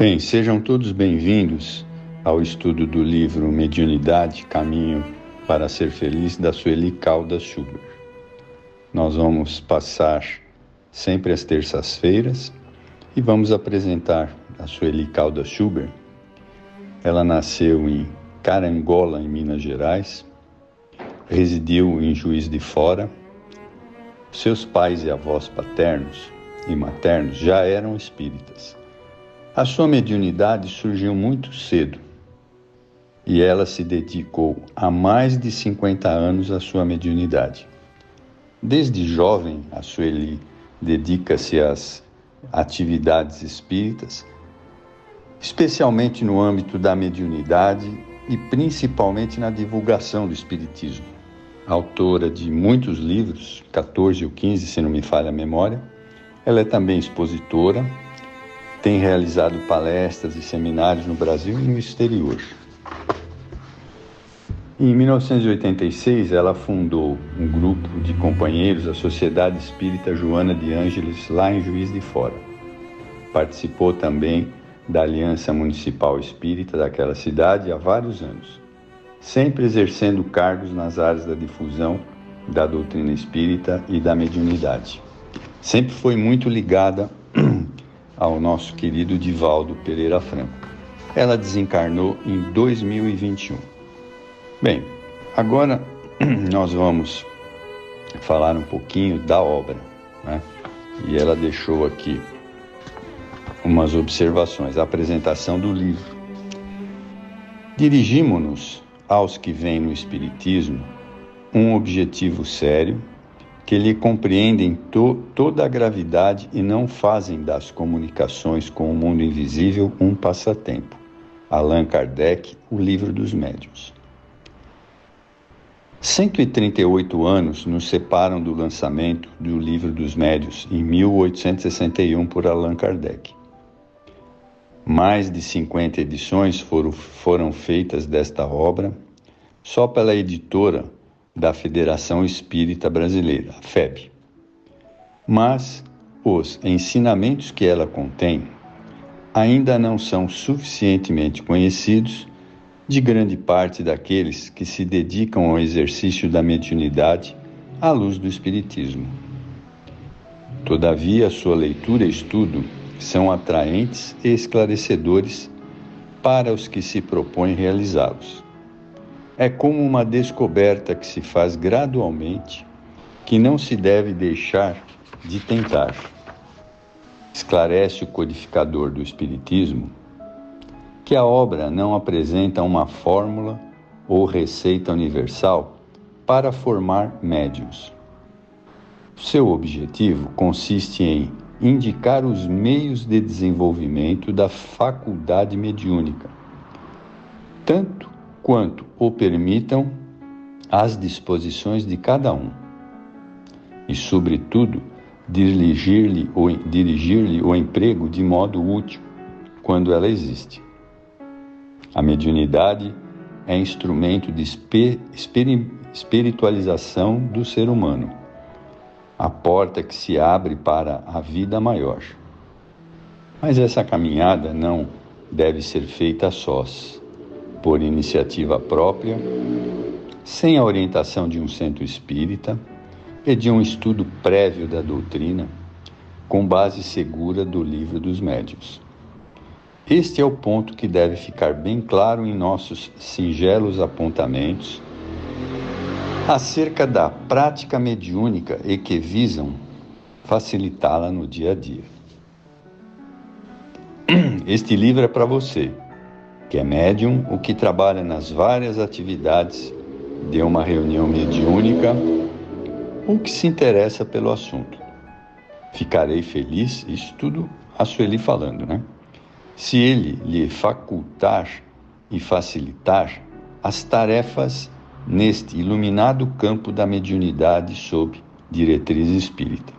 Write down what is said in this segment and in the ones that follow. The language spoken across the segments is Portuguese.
Bem, sejam todos bem-vindos ao estudo do livro Mediunidade, Caminho para Ser Feliz, da Sueli Caldas Schubert. Nós vamos passar sempre às terças-feiras e vamos apresentar a Sueli Caldas Schubert. Ela nasceu em Carangola, em Minas Gerais, residiu em Juiz de Fora. Seus pais e avós paternos e maternos já eram espíritas. A sua mediunidade surgiu muito cedo e ela se dedicou há mais de 50 anos à sua mediunidade. Desde jovem, a Sueli dedica-se às atividades espíritas, especialmente no âmbito da mediunidade e principalmente na divulgação do espiritismo. Autora de muitos livros, 14 ou 15, se não me falha a memória, ela é também expositora, tem realizado palestras e seminários no Brasil e no exterior. Em 1986, ela fundou um grupo de companheiros, a Sociedade Espírita Joana de Ângeles, lá em Juiz de Fora. Participou também da Aliança Municipal Espírita daquela cidade há vários anos, sempre exercendo cargos nas áreas da difusão da doutrina espírita e da mediunidade. Sempre foi muito ligada ao nosso querido Divaldo Pereira Franco. Ela desencarnou em 2021. Bem, agora nós vamos falar um pouquinho da obra, né? E ela deixou aqui umas observações, a apresentação do livro. Dirigimo-nos aos que veem no Espiritismo um objetivo sério, que lhe compreendem toda a gravidade e não fazem das comunicações com o mundo invisível um passatempo. Allan Kardec, O Livro dos Médiuns. 138 anos nos separam do lançamento do Livro dos Médiuns, em 1861, por Allan Kardec. Mais de 50 edições foram feitas desta obra, só pela editora da Federação Espírita Brasileira, a FEB. Mas os ensinamentos que ela contém ainda não são suficientemente conhecidos de grande parte daqueles que se dedicam ao exercício da mediunidade à luz do Espiritismo. Todavia, sua leitura e estudo são atraentes e esclarecedores para os que se propõem realizá-los. É como uma descoberta que se faz gradualmente, que não se deve deixar de tentar. Esclarece o codificador do Espiritismo que a obra não apresenta uma fórmula ou receita universal para formar médiuns. Seu objetivo consiste em indicar os meios de desenvolvimento da faculdade mediúnica, tanto quanto o permitam as disposições de cada um, e, sobretudo, dirigir-lhe o emprego de modo útil, quando ela existe. A mediunidade é instrumento de espiritualização do ser humano, a porta que se abre para a vida maior. Mas essa caminhada não deve ser feita a sós, por iniciativa própria, sem a orientação de um centro espírita e de um estudo prévio da doutrina, com base segura do Livro dos Médiuns. Este é o ponto que deve ficar bem claro em nossos singelos apontamentos acerca da prática mediúnica e que visam facilitá-la no dia a dia. Este livro é para você, que é médium ou que trabalha nas várias atividades de uma reunião mediúnica ou que se interessa pelo assunto. Ficarei feliz, isso tudo a Sueli falando, né? Se ele lhe facultar e facilitar as tarefas neste iluminado campo da mediunidade sob diretriz espírita.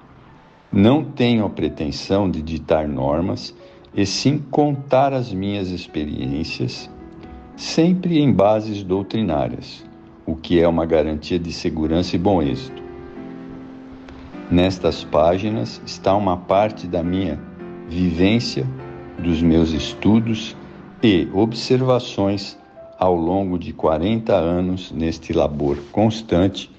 Não tenho a pretensão de ditar normas, e sim contar as minhas experiências, sempre em bases doutrinárias, o que é uma garantia de segurança e bom êxito. Nestas páginas está uma parte da minha vivência dos meus estudos e observações ao longo de 40 anos neste labor constante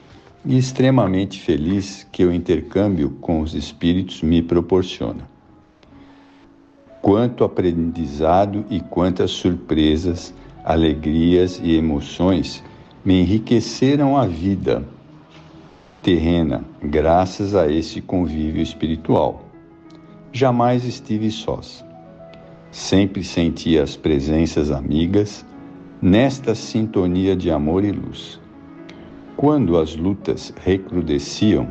e extremamente feliz que o intercâmbio com os espíritos me proporciona. Quanto aprendizado e quantas surpresas, alegrias e emoções me enriqueceram a vida terrena graças a esse convívio espiritual. Jamais estive sós. Sempre senti as presenças amigas nesta sintonia de amor e luz. Quando as lutas recrudesciam,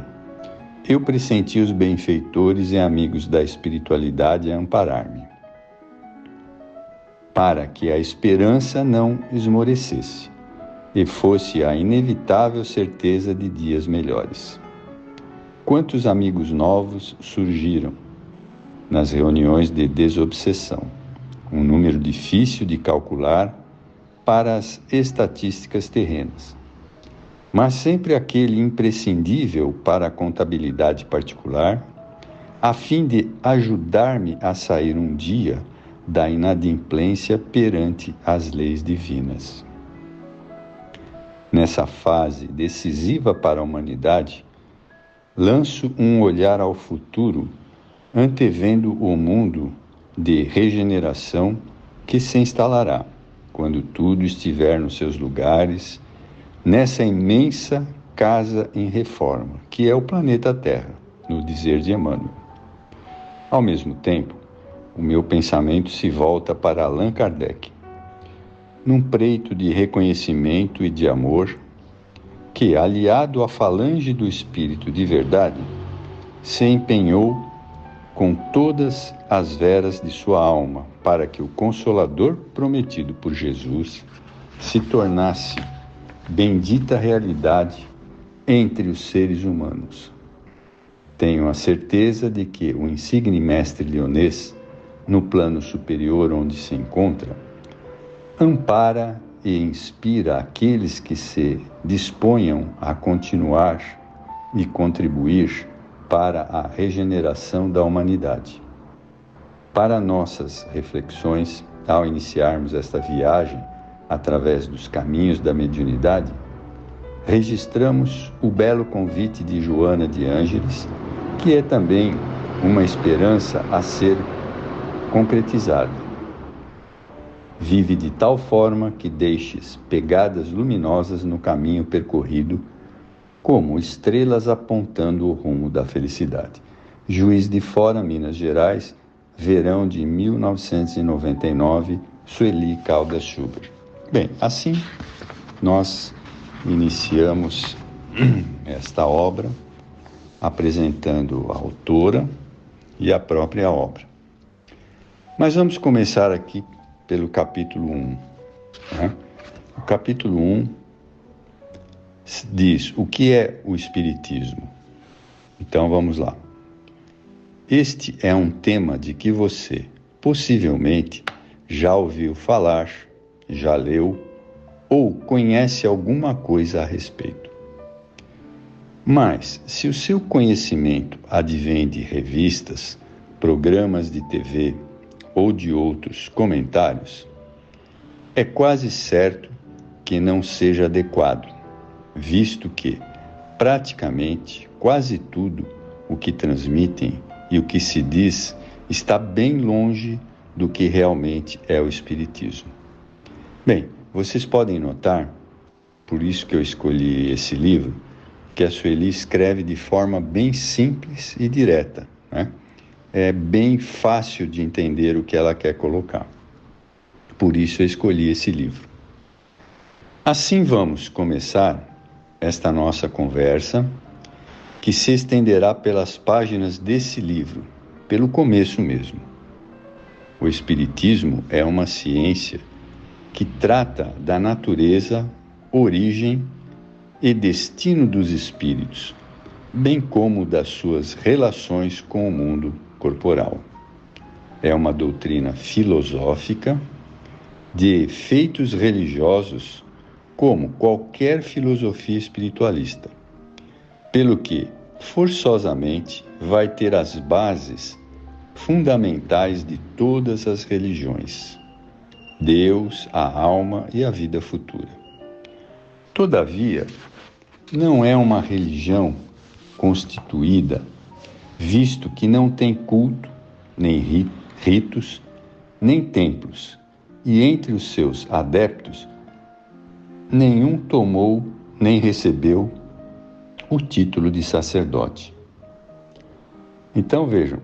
eu pressenti os benfeitores e amigos da espiritualidade a amparar-me, para que a esperança não esmorecesse e fosse a inevitável certeza de dias melhores. Quantos amigos novos surgiram nas reuniões de desobsessão, um número difícil de calcular para as estatísticas terrenas, mas sempre aquele imprescindível para a contabilidade particular, a fim de ajudar-me a sair um dia da inadimplência perante as leis divinas. Nessa fase decisiva para a humanidade, lanço um olhar ao futuro, antevendo o mundo de regeneração que se instalará, quando tudo estiver nos seus lugares, nessa imensa casa em reforma, que é o planeta Terra, no dizer de Emmanuel. Ao mesmo tempo, o meu pensamento se volta para Allan Kardec, num preito de reconhecimento e de amor, que, aliado à falange do Espírito de verdade, se empenhou com todas as veras de sua alma para que o Consolador prometido por Jesus se tornasse bendita realidade entre os seres humanos. Tenho a certeza de que o insigne mestre leonês, no plano superior onde se encontra, ampara e inspira aqueles que se disponham a continuar e contribuir para a regeneração da humanidade. Para nossas reflexões, ao iniciarmos esta viagem através dos caminhos da mediunidade, registramos o belo convite de Joana de Ângeles, que é também uma esperança a ser concretizada. Vive de tal forma que deixes pegadas luminosas no caminho percorrido, como estrelas apontando o rumo da felicidade. Juiz de Fora, Minas Gerais, verão de 1999, Sueli Caldas Schubert. Bem, assim nós iniciamos esta obra, apresentando a autora e a própria obra. Mas vamos começar aqui pelo capítulo 1. Né? O capítulo 1 diz o que é o Espiritismo. Então vamos lá. Este é um tema de que você, possivelmente, já ouviu falar, já leu ou conhece alguma coisa a respeito. Mas, se o seu conhecimento advém de revistas, programas de TV ou de outros comentários, é quase certo que não seja adequado, visto que, praticamente, quase tudo o que transmitem e o que se diz está bem longe do que realmente é o Espiritismo. Bem, vocês podem notar, por isso que eu escolhi esse livro, que a Sueli escreve de forma bem simples e direta, né? É bem fácil de entender o que ela quer colocar. Por isso eu escolhi esse livro. Assim vamos começar esta nossa conversa, que se estenderá pelas páginas desse livro, pelo começo mesmo. O Espiritismo é uma ciência que trata da natureza, origem e destino dos espíritos, bem como das suas relações com o mundo corporal. É uma doutrina filosófica de efeitos religiosos, como qualquer filosofia espiritualista, pelo que, forçosamente, vai ter as bases fundamentais de todas as religiões: Deus, a alma e a vida futura. Todavia, não é uma religião constituída, visto que não tem culto, nem ritos, nem templos, e entre os seus adeptos, nenhum tomou nem recebeu o título de sacerdote. Então, vejam,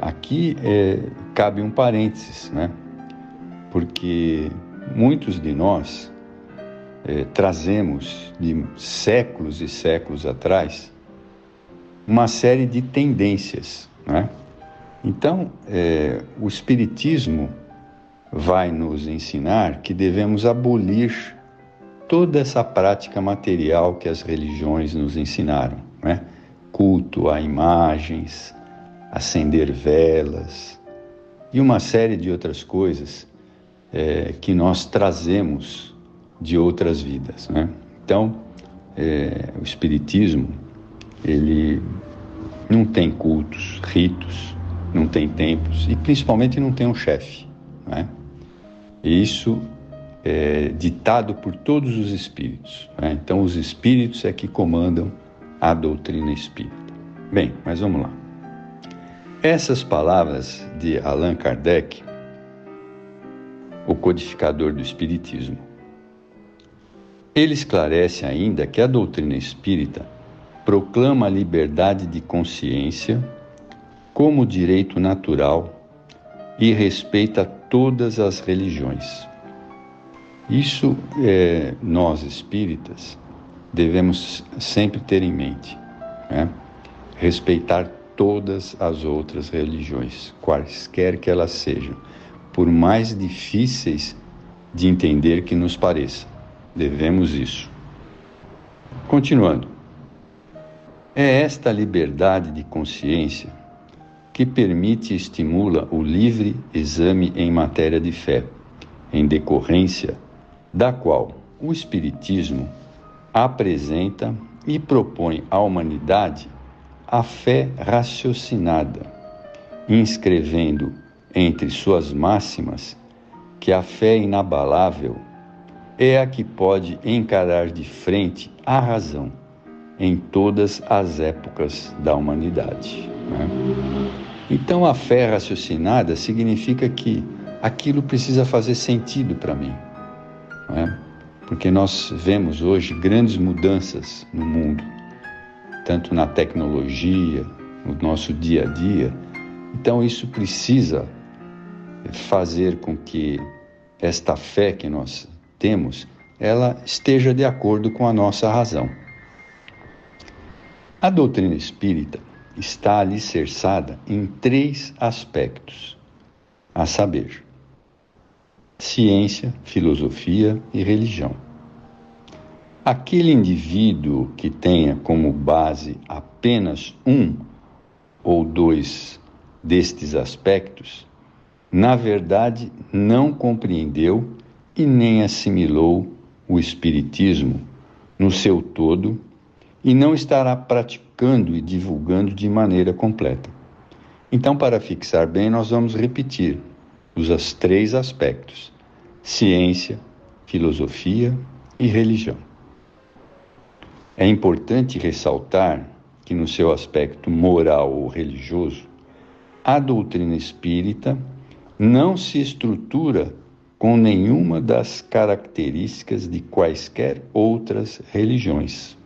aqui cabe um parênteses, né? Porque muitos de nós trazemos de séculos e séculos atrás uma série de tendências, né? Então, o Espiritismo vai nos ensinar que devemos abolir toda essa prática material que as religiões nos ensinaram, né? Culto a imagens, acender velas e uma série de outras coisas que nós trazemos de outras vidas, né? Então, o Espiritismo, ele não tem cultos, ritos, não tem templos e principalmente não tem um chefe, né? E isso é ditado por todos os espíritos, né? Então, os espíritos é que comandam a doutrina espírita. Bem, mas vamos lá. Essas palavras de Allan Kardec, o codificador do Espiritismo, ele esclarece ainda que a doutrina espírita proclama a liberdade de consciência como direito natural e respeita todas as religiões. Isso nós espíritas devemos sempre ter em mente, né? Respeitar todas as outras religiões, quaisquer que elas sejam, por mais difíceis de entender que nos pareça. Devemos isso. Continuando. É esta liberdade de consciência que permite e estimula o livre exame em matéria de fé, em decorrência da qual o Espiritismo apresenta e propõe à humanidade a fé raciocinada, inscrevendo entre suas máximas que a fé inabalável é a que pode encarar de frente a razão em todas as épocas da humanidade, né? Então, a fé raciocinada significa que aquilo precisa fazer sentido para mim, né? Porque nós vemos hoje grandes mudanças no mundo, tanto na tecnologia, no nosso dia a dia. Então, isso precisa fazer com que esta fé que nós temos, ela esteja de acordo com a nossa razão. A doutrina espírita está alicerçada em 3 aspectos, a saber, ciência, filosofia e religião. Aquele indivíduo que tenha como base apenas um ou 2 destes aspectos, na verdade não compreendeu e nem assimilou o Espiritismo no seu todo e não estará praticando e divulgando de maneira completa. Então, para fixar bem, nós vamos repetir os 3 aspectos: ciência, filosofia e religião. É importante ressaltar que, no seu aspecto moral ou religioso, a doutrina espírita não se estrutura com nenhuma das características de quaisquer outras religiões,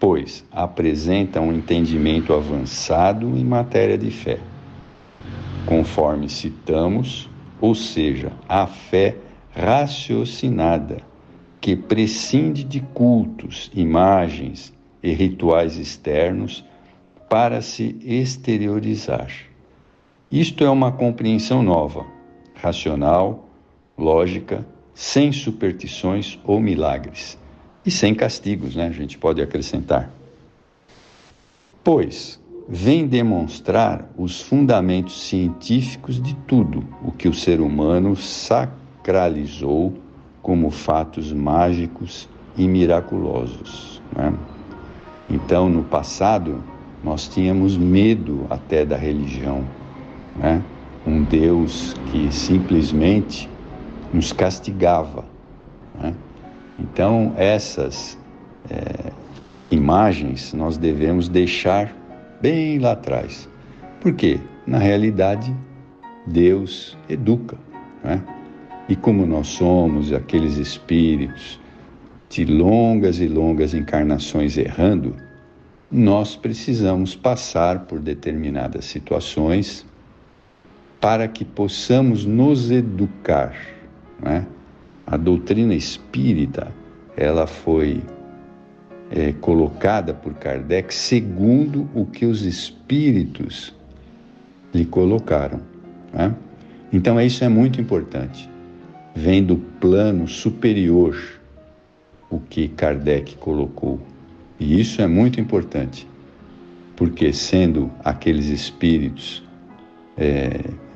pois apresenta um entendimento avançado em matéria de fé, conforme citamos, ou seja, a fé raciocinada, que prescinde de cultos, imagens e rituais externos para se exteriorizar. Isto é uma compreensão nova, racional, lógica, sem superstições ou milagres. E sem castigos, né? A gente pode acrescentar. Pois vem demonstrar os fundamentos científicos de tudo o que o ser humano sacralizou como fatos mágicos e miraculosos, né? Então, no passado, nós tínhamos medo até da religião, né? Um Deus que simplesmente nos castigava, né? Então, essas imagens nós devemos deixar bem lá atrás. Por quê? Na realidade, Deus educa, né? E como nós somos aqueles espíritos de longas e longas encarnações errando, nós precisamos passar por determinadas situações para que possamos nos educar, né? A doutrina espírita, ela foi colocada por Kardec segundo o que os espíritos lhe colocaram, né? Então isso é muito importante. Vem do plano superior o que Kardec colocou. E isso é muito importante, porque sendo aqueles espíritos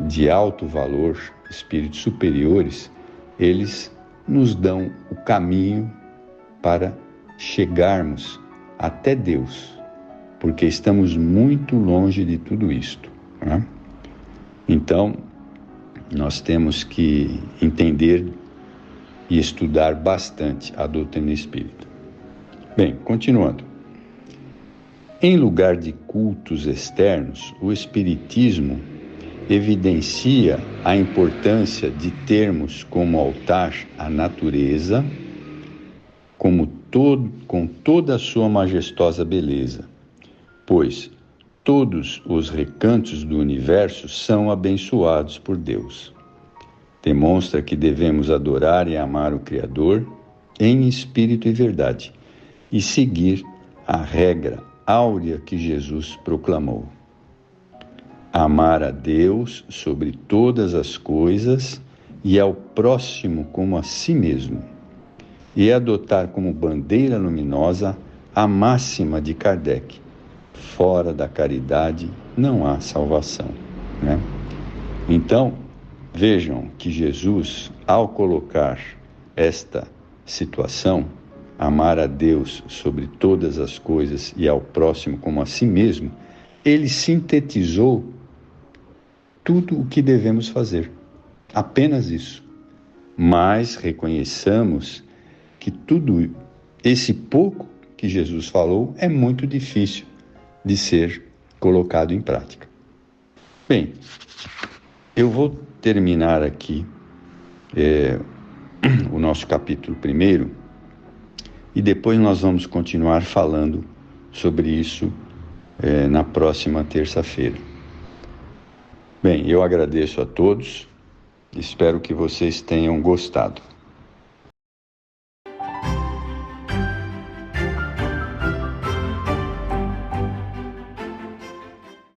de alto valor, espíritos superiores, eles nos dão o caminho para chegarmos até Deus, porque estamos muito longe de tudo isto, né? Então, nós temos que entender e estudar bastante a doutrina espírita. Bem, continuando. Em lugar de cultos externos, o Espiritismo evidencia a importância de termos como altar a natureza, com toda a sua majestosa beleza, pois todos os recantos do universo são abençoados por Deus. Demonstra que devemos adorar e amar o Criador em espírito e verdade e seguir a regra áurea que Jesus proclamou: amar a Deus sobre todas as coisas e ao próximo como a si mesmo, e adotar como bandeira luminosa a máxima de Kardec: fora da caridade não há salvação, né? Então, vejam que Jesus, ao colocar esta situação, amar a Deus sobre todas as coisas e ao próximo como a si mesmo, ele sintetizou tudo o que devemos fazer. Apenas isso. Mas reconheçamos que tudo esse pouco que Jesus falou é muito difícil de ser colocado em prática. Bem, eu vou terminar aqui o nosso capítulo 1 e depois nós vamos continuar falando sobre isso na próxima terça-feira. Bem, eu agradeço a todos, espero que vocês tenham gostado.